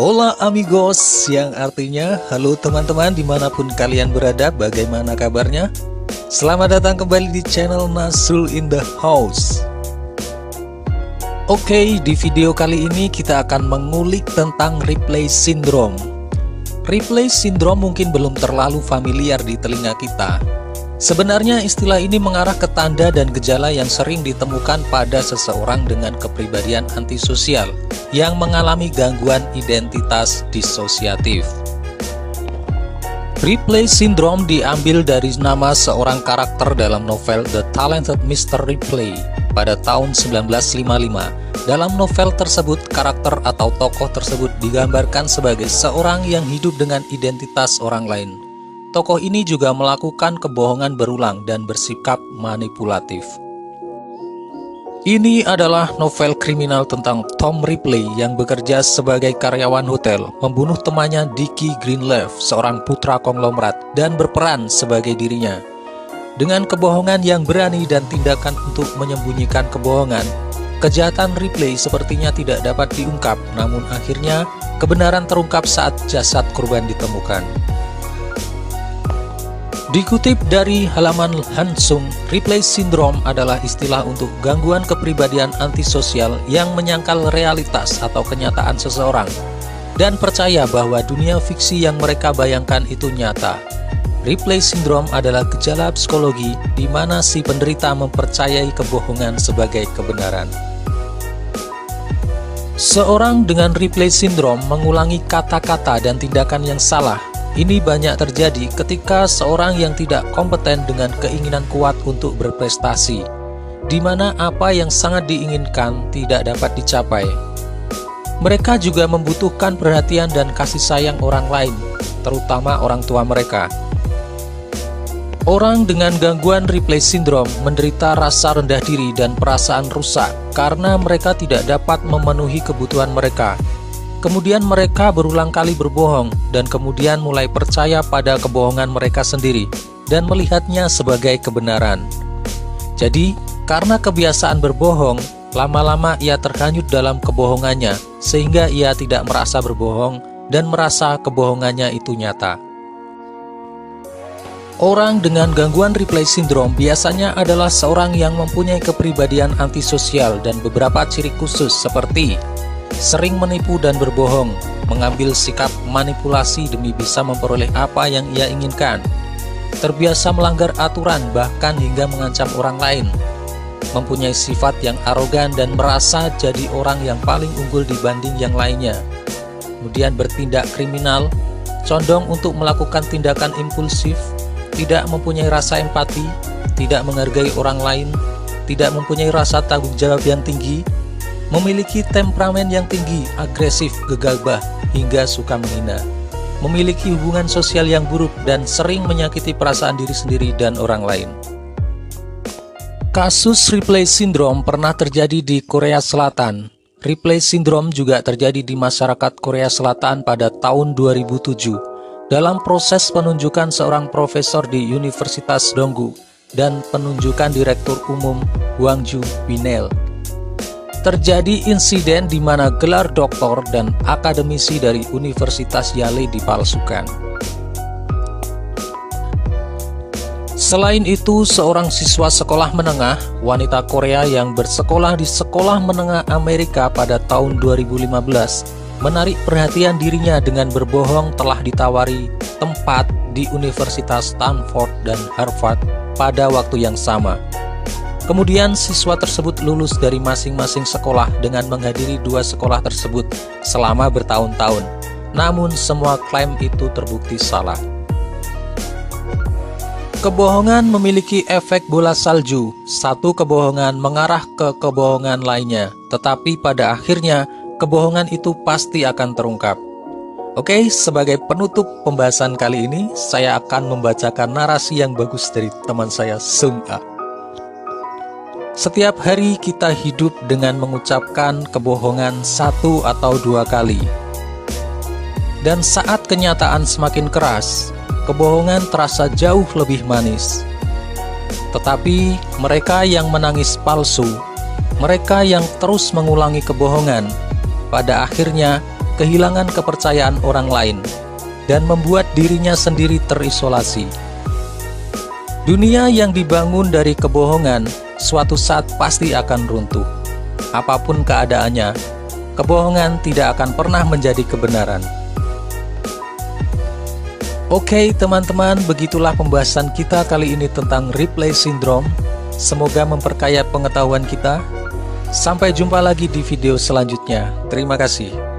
Hola amigos, yang artinya halo teman-teman dimanapun kalian berada, bagaimana kabarnya? Selamat datang kembali di channel Nasrul in the House. Oke, di video kali ini kita akan mengulik tentang replay syndrome. Replay syndrome mungkin belum terlalu familiar di telinga kita. Sebenarnya istilah ini mengarah ke tanda dan gejala yang sering ditemukan pada seseorang dengan kepribadian antisosial yang mengalami gangguan identitas disosiatif. Replay syndrome diambil dari nama seorang karakter dalam novel The Talented Mr. Ripley pada tahun 1955. Dalam novel tersebut, karakter atau tokoh tersebut digambarkan sebagai seorang yang hidup dengan identitas orang lain. Tokoh ini juga melakukan kebohongan berulang dan bersikap manipulatif. Ini adalah novel kriminal tentang Tom Ripley yang bekerja sebagai karyawan hotel, membunuh temannya Dickie Greenleaf, seorang putra konglomerat, dan berperan sebagai dirinya. Dengan kebohongan yang berani dan tindakan untuk menyembunyikan kebohongan, kejahatan Ripley sepertinya tidak dapat diungkap, namun akhirnya kebenaran terungkap saat jasad korban ditemukan. Dikutip dari halaman Hansung, replay syndrome adalah istilah untuk gangguan kepribadian antisosial yang menyangkal realitas atau kenyataan seseorang dan percaya bahwa dunia fiksi yang mereka bayangkan itu nyata. Replay syndrome adalah gejala psikologi di mana si penderita mempercayai kebohongan sebagai kebenaran. Seorang dengan replay syndrome mengulangi kata-kata dan tindakan yang salah. Ini banyak terjadi ketika seorang yang tidak kompeten dengan keinginan kuat untuk berprestasi, di mana apa yang sangat diinginkan tidak dapat dicapai. Mereka juga membutuhkan perhatian dan kasih sayang orang lain, terutama orang tua mereka. Orang dengan gangguan replay syndrome menderita rasa rendah diri dan perasaan rusak karena mereka tidak dapat memenuhi kebutuhan mereka. Kemudian mereka berulang kali berbohong dan kemudian mulai percaya pada kebohongan mereka sendiri dan melihatnya sebagai kebenaran. Jadi, karena kebiasaan berbohong, lama-lama ia terhanyut dalam kebohongannya sehingga ia tidak merasa berbohong dan merasa kebohongannya itu nyata. Orang dengan gangguan replay syndrome biasanya adalah seorang yang mempunyai kepribadian antisosial dan beberapa ciri khusus seperti sering menipu dan berbohong, mengambil sikap manipulasi demi bisa memperoleh apa yang ia inginkan, terbiasa melanggar aturan bahkan hingga mengancam orang lain, mempunyai sifat yang arogan dan merasa jadi orang yang paling unggul dibanding yang lainnya, kemudian bertindak kriminal, condong untuk melakukan tindakan impulsif, tidak mempunyai rasa empati, tidak menghargai orang lain, tidak mempunyai rasa tanggung jawab yang tinggi, memiliki temperamen yang tinggi, agresif, gegabah, hingga suka menghina, memiliki hubungan sosial yang buruk dan sering menyakiti perasaan diri sendiri dan orang lain. Kasus replay syndrome pernah terjadi di Korea Selatan. Replay syndrome juga terjadi di masyarakat Korea Selatan pada tahun 2007 dalam proses penunjukan seorang profesor di Universitas Donggu dan penunjukan Direktur Umum Hwang Ju Binel. Terjadi insiden di mana gelar doktor dan akademisi dari Universitas Yale dipalsukan. Selain itu, seorang siswa sekolah menengah, wanita Korea yang bersekolah di sekolah menengah Amerika pada tahun 2015, menarik perhatian dirinya dengan berbohong telah ditawari tempat di Universitas Stanford dan Harvard pada waktu yang sama. Kemudian siswa tersebut lulus dari masing-masing sekolah dengan menghadiri dua sekolah tersebut selama bertahun-tahun. Namun semua klaim itu terbukti salah. Kebohongan memiliki efek bola salju. Satu kebohongan mengarah ke kebohongan lainnya, tetapi pada akhirnya kebohongan itu pasti akan terungkap. Oke, sebagai penutup pembahasan kali ini, saya akan membacakan narasi yang bagus dari teman saya Sung A. Setiap hari kita hidup dengan mengucapkan kebohongan satu atau dua kali. Dan saat kenyataan semakin keras, kebohongan terasa jauh lebih manis. Tetapi mereka yang menangis palsu, mereka yang terus mengulangi kebohongan, pada akhirnya kehilangan kepercayaan orang lain, dan membuat dirinya sendiri terisolasi. Dunia yang dibangun dari kebohongan suatu saat pasti akan runtuh. Apapun keadaannya, kebohongan tidak akan pernah menjadi kebenaran. Oke teman-teman, begitulah pembahasan kita kali ini tentang replay syndrome. Semoga memperkaya pengetahuan kita. Sampai jumpa lagi di video selanjutnya. Terima kasih.